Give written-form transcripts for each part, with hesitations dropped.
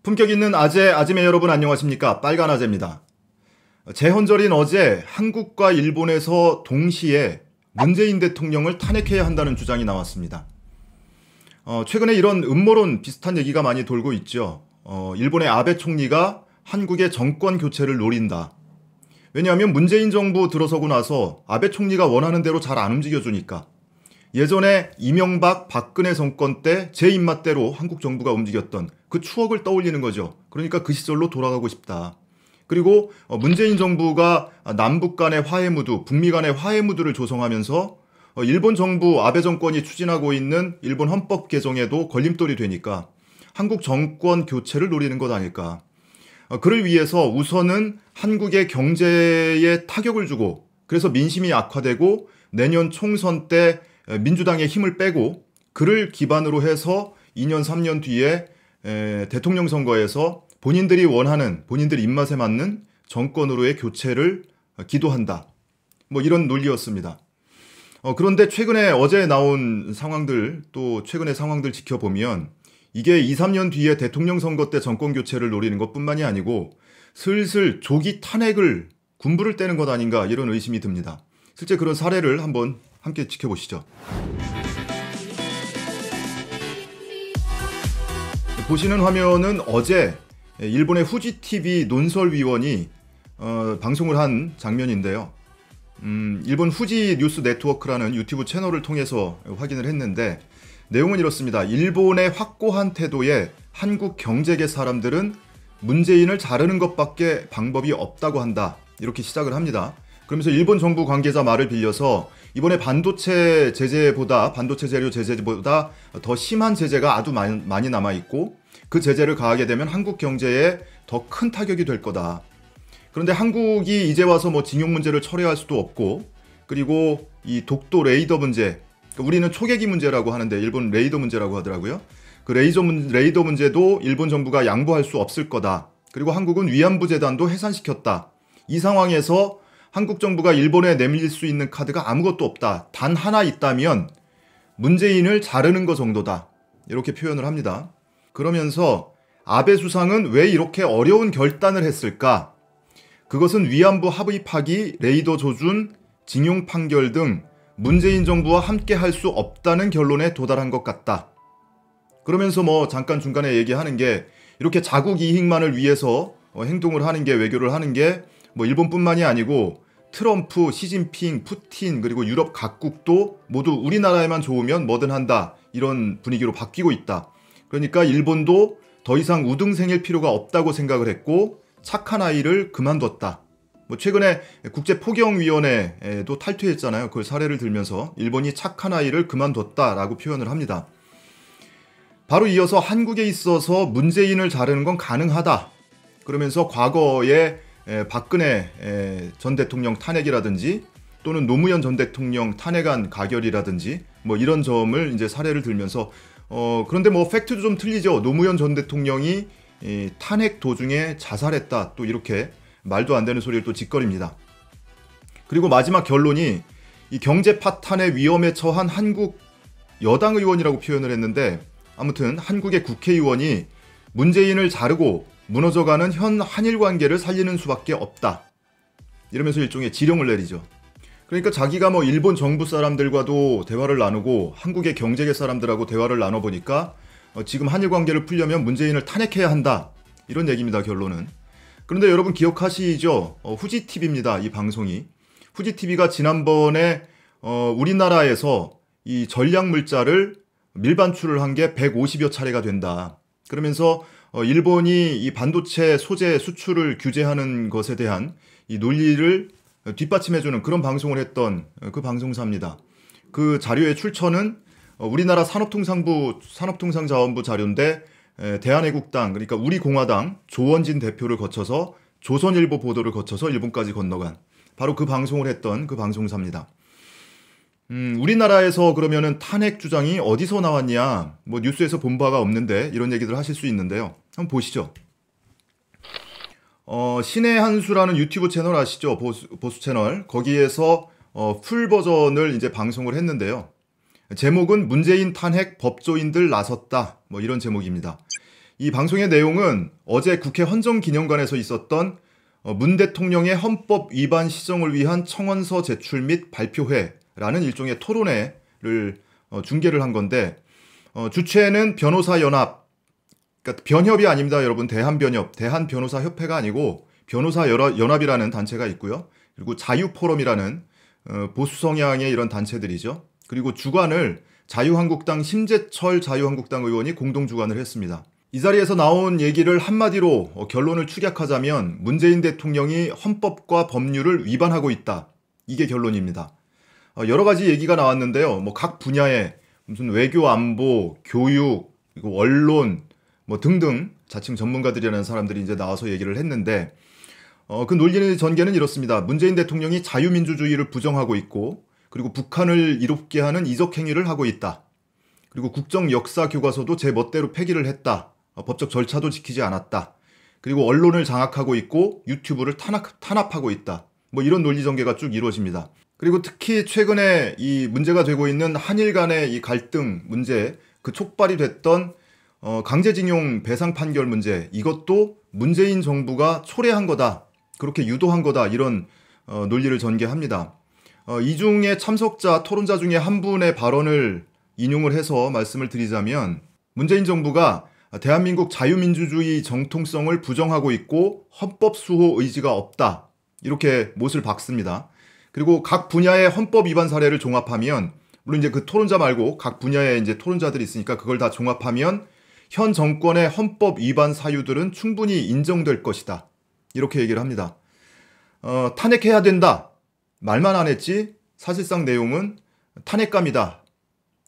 품격 있는 아재매 여러분 안녕하십니까? 빨간 아재입니다. 재헌절인 어제 한국과 일본에서 동시에 문재인 대통령을 탄핵해야 한다는 주장이 나왔습니다. 최근에 이런 음모론 비슷한 얘기가 많이 돌고 있죠. 일본의 아베 총리가 한국의 정권 교체를 노린다. 왜냐하면 문재인 정부 들어서고 나서 아베 총리가 원하는 대로 잘 안 움직여주니까. 예전에 이명박, 박근혜 정권 때 제 입맛대로 한국 정부가 움직였던 그 추억을 떠올리는 거죠. 그러니까 그 시절로 돌아가고 싶다. 그리고 문재인 정부가 남북 간의 화해 무드, 북미 간의 화해 무드를 조성하면서 일본 정부 아베 정권이 추진하고 있는 일본 헌법 개정에도 걸림돌이 되니까 한국 정권 교체를 노리는 것 아닐까. 그를 위해서 우선은 한국의 경제에 타격을 주고 그래서 민심이 악화되고 내년 총선 때 민주당의 힘을 빼고 그를 기반으로 해서 2년 3년 뒤에 대통령 선거에서 본인들이 원하는 본인들 입맛에 맞는 정권으로의 교체를 기도한다. 뭐 이런 논리였습니다. 그런데 최근에 어제 나온 상황들 또 최근의 상황들 지켜보면 이게 2, 3년 뒤에 대통령 선거 때 정권 교체를 노리는 것뿐만이 아니고 슬슬 조기 탄핵을 군부를 떼는 것 아닌가 이런 의심이 듭니다. 실제 그런 사례를 한번 함께 지켜보시죠. 보시는 화면은 어제 일본의 후지TV 논설위원이 방송을 한 장면인데요. 일본 후지 뉴스 네트워크라는 유튜브 채널을 통해서 확인을 했는데 내용은 이렇습니다. 일본의 확고한 태도에 한국 경제계 사람들은 문재인을 자르는 것밖에 방법이 없다고 한다. 이렇게 시작을 합니다. 그러면서 일본 정부 관계자 말을 빌려서 이번에 반도체 재료 제재보다 더 심한 제재가 아주 많이 남아있고 그 제재를 가하게 되면 한국 경제에 더 큰 타격이 될 거다. 그런데 한국이 이제 와서 뭐 징용 문제를 철회할 수도 없고 그리고 이 독도 레이더 문제, 우리는 초계기 문제라고 하는데 일본 레이더 문제라고 하더라고요. 그 레이더 문제도 일본 정부가 양보할 수 없을 거다. 그리고 한국은 위안부 재단도 해산시켰다. 이 상황에서 한국 정부가 일본에 내밀 수 있는 카드가 아무것도 없다. 단 하나 있다면 문재인을 자르는 것 정도다. 이렇게 표현을 합니다. 그러면서 아베 수상은 왜 이렇게 어려운 결단을 했을까? 그것은 위안부 합의 파기, 레이더 조준, 징용 판결 등 문재인 정부와 함께 할 수 없다는 결론에 도달한 것 같다. 그러면서 뭐 잠깐 중간에 얘기하는 게 이렇게 자국 이익만을 위해서 행동을 하는 게 외교를 하는 게 뭐 일본뿐만이 아니고 트럼프, 시진핑, 푸틴 그리고 유럽 각국도 모두 우리나라에만 좋으면 뭐든 한다. 이런 분위기로 바뀌고 있다. 그러니까 일본도 더 이상 우등생일 필요가 없다고 생각을 했고 착한 아이를 그만뒀다. 뭐 최근에 국제포경위원회도 탈퇴했잖아요. 그걸 사례를 들면서 일본이 착한 아이를 그만뒀다라고 표현을 합니다. 바로 이어서 한국에 있어서 문재인을 자르는 건 가능하다. 그러면서 과거에 박근혜 전 대통령 탄핵이라든지 또는 노무현 전 대통령 탄핵안 가결이라든지 뭐 이런 점을 이제 사례를 들면서 그런데 뭐 팩트도 좀 틀리죠. 노무현 전 대통령이 탄핵 도중에 자살했다. 또 이렇게 말도 안 되는 소리를 또 짓거립니다. 그리고 마지막 결론이 이 경제 파탄의 위험에 처한 한국 여당 의원이라고 표현을 했는데 아무튼 한국의 국회의원이 문재인을 자르고 무너져가는 현 한일 관계를 살리는 수밖에 없다. 이러면서 일종의 지령을 내리죠. 그러니까 자기가 뭐 일본 정부 사람들과도 대화를 나누고 한국의 경제계 사람들하고 대화를 나눠보니까 지금 한일 관계를 풀려면 문재인을 탄핵해야 한다. 이런 얘기입니다. 결론은. 그런데 여러분 기억하시죠? 후지TV입니다. 이 방송이. 후지TV가 지난번에 우리나라에서 이 전략물자를 밀반출을 한 게 150여 차례가 된다. 그러면서 일본이 이 반도체 소재 수출을 규제하는 것에 대한 이 논리를 뒷받침해주는 그런 방송을 했던 그 방송사입니다. 그 자료의 출처는 우리나라 산업통상자원부 자료인데 대한애국당 그러니까 우리공화당 조원진 대표를 거쳐서 조선일보 보도를 거쳐서 일본까지 건너간 바로 그 방송을 했던 그 방송사입니다. 우리나라에서 그러면은 탄핵 주장이 어디서 나왔냐? 뭐 뉴스에서 본 바가 없는데 이런 얘기들 하실 수 있는데요. 한번 보시죠. 신의 한수라는 유튜브 채널 아시죠? 보수 채널. 거기에서 풀 버전을 이제 방송을 했는데요. 제목은 문재인 탄핵 법조인들 나섰다. 뭐 이런 제목입니다. 이 방송의 내용은 어제 국회 헌정기념관에서 있었던 문 대통령의 헌법 위반 시정을 위한 청원서 제출 및 발표회라는 일종의 토론회를 중계를 한 건데, 주최는 변호사연합, 그러니까 변협이 아닙니다, 여러분. 대한변협, 대한변호사협회가 아니고 변호사연합이라는 단체가 있고요. 그리고 자유포럼이라는 보수 성향의 이런 단체들이죠. 그리고 주관을 자유한국당 심재철 자유한국당 의원이 공동 주관을 했습니다. 이 자리에서 나온 얘기를 한마디로 결론을 축약하자면 문재인 대통령이 헌법과 법률을 위반하고 있다. 이게 결론입니다. 여러 가지 얘기가 나왔는데요. 뭐 각 분야에 무슨 외교 안보, 교육, 그리고 언론 뭐 등등 자칭 전문가들이라는 사람들이 이제 나와서 얘기를 했는데, 그 논리의 전개는 이렇습니다. 문재인 대통령이 자유민주주의를 부정하고 있고, 그리고 북한을 이롭게 하는 이적 행위를 하고 있다. 그리고 국정 역사 교과서도 제 멋대로 폐기를 했다. 법적 절차도 지키지 않았다. 그리고 언론을 장악하고 있고 유튜브를 탄압하고 있다. 뭐 이런 논리 전개가 쭉 이루어집니다. 그리고 특히 최근에 이 문제가 되고 있는 한일 간의 이 갈등 문제, 그 촉발이 됐던 강제징용 배상 판결 문제, 이것도 문재인 정부가 초래한 거다. 그렇게 유도한 거다. 이런 논리를 전개합니다. 이 중에 참석자, 토론자 중에 한 분의 발언을 인용을 해서 말씀을 드리자면, 문재인 정부가 대한민국 자유민주주의 정통성을 부정하고 있고 헌법 수호 의지가 없다. 이렇게 못을 박습니다. 그리고 각 분야의 헌법 위반 사례를 종합하면, 물론 이제 그 토론자 말고 각 분야의 이제 토론자들이 있으니까 그걸 다 종합하면 현 정권의 헌법 위반 사유들은 충분히 인정될 것이다. 이렇게 얘기를 합니다. 탄핵해야 된다. 말만 안 했지 사실상 내용은 탄핵감이다.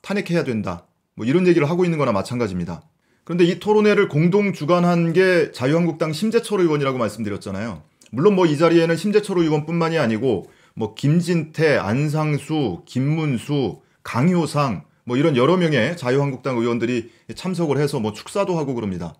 탄핵해야 된다. 뭐 이런 얘기를 하고 있는 거나 마찬가지입니다. 그런데 이 토론회를 공동 주관한 게 자유한국당 심재철 의원이라고 말씀드렸잖아요. 물론 뭐 이 자리에는 심재철 의원뿐만이 아니고 뭐 김진태, 안상수, 김문수, 강효상 뭐 이런 여러 명의 자유한국당 의원들이 참석을 해서 뭐 축사도 하고 그럽니다.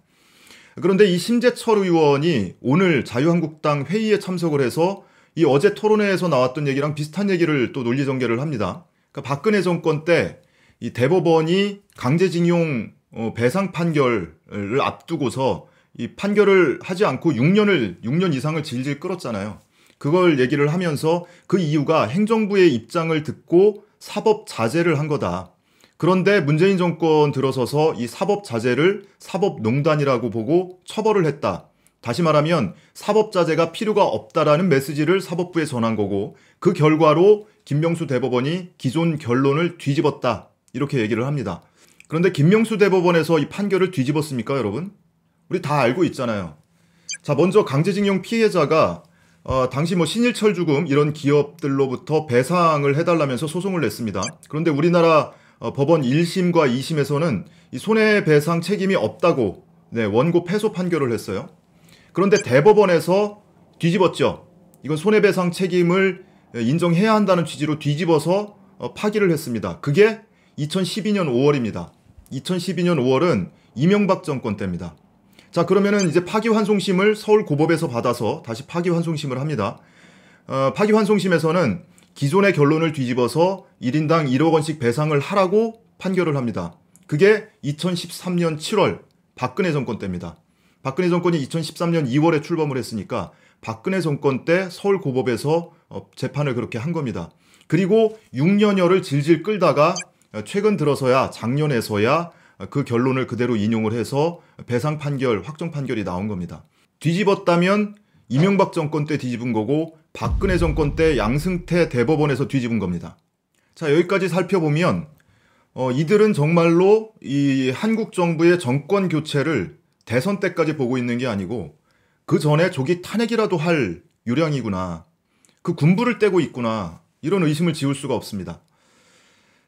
그런데 이 심재철 의원이 오늘 자유한국당 회의에 참석을 해서 이 어제 토론회에서 나왔던 얘기랑 비슷한 얘기를 또 논리 전개를 합니다. 그러니까 박근혜 정권 때 이 대법원이 강제징용 배상 판결을 앞두고서 이 판결을 하지 않고 6년 이상을 질질 끌었잖아요. 그걸 얘기를 하면서 그 이유가 행정부의 입장을 듣고 사법 자제를 한 거다. 그런데 문재인 정권 들어서서 이 사법 자제를 사법농단이라고 보고 처벌을 했다. 다시 말하면 사법 자제가 필요가 없다라는 메시지를 사법부에 전한 거고, 그 결과로 김명수 대법원이 기존 결론을 뒤집었다. 이렇게 얘기를 합니다. 그런데 김명수 대법원에서 이 판결을 뒤집었습니까, 여러분? 우리 다 알고 있잖아요. 자, 먼저 강제징용 피해자가 당시 뭐 신일철 주금 이런 기업들로부터 배상을 해달라면서 소송을 냈습니다. 그런데 우리나라 법원 1심과 2심에서는 이 손해배상 책임이 없다고 원고 패소 판결을 했어요. 그런데 대법원에서 뒤집었죠. 이건 손해배상 책임을 인정해야 한다는 취지로 뒤집어서 파기를 했습니다. 그게 2012년 5월입니다. 2012년 5월은 이명박 정권 때입니다. 자, 그러면은 이제 파기환송심을 서울고법에서 받아서 다시 파기환송심을 합니다. 파기환송심에서는 기존의 결론을 뒤집어서 1인당 1억 원씩 배상을 하라고 판결을 합니다. 그게 2013년 7월 박근혜 정권 때입니다. 박근혜 정권이 2013년 2월에 출범을 했으니까 박근혜 정권 때 서울고법에서 재판을 그렇게 한 겁니다. 그리고 6년여를 질질 끌다가 최근 들어서야, 작년에서야 그 결론을 그대로 인용을 해서 배상 판결, 확정 판결이 나온 겁니다. 뒤집었다면 이명박 정권 때 뒤집은 거고, 박근혜 정권 때 양승태 대법원에서 뒤집은 겁니다. 자, 여기까지 살펴보면 이들은 정말로 이 한국 정부의 정권 교체를 대선 때까지 보고 있는 게 아니고 그 전에 조기 탄핵이라도 할 요량이구나, 그 군부를 떼고 있구나, 이런 의심을 지울 수가 없습니다.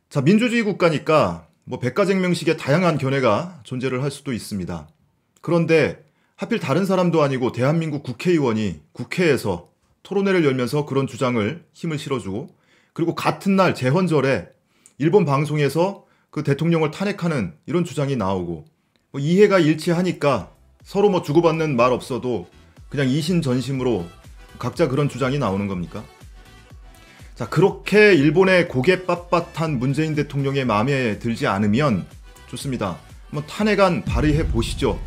자, 민주주의 국가니까 뭐 백가쟁명식의 다양한 견해가 존재를 할 수도 있습니다. 그런데 하필 다른 사람도 아니고 대한민국 국회의원이 국회에서 토론회를 열면서 그런 주장을 힘을 실어주고, 그리고 같은 날 재헌절에 일본 방송에서 그 대통령을 탄핵하는 이런 주장이 나오고, 뭐 이해가 일치하니까 서로 뭐 주고받는 말 없어도 그냥 이심전심으로 각자 그런 주장이 나오는 겁니까? 자, 그렇게 일본의 고개 빳빳한 문재인 대통령의 마음에 들지 않으면 좋습니다. 한번 탄핵안 발의해 보시죠.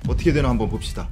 어떻게 되나 한번 봅시다.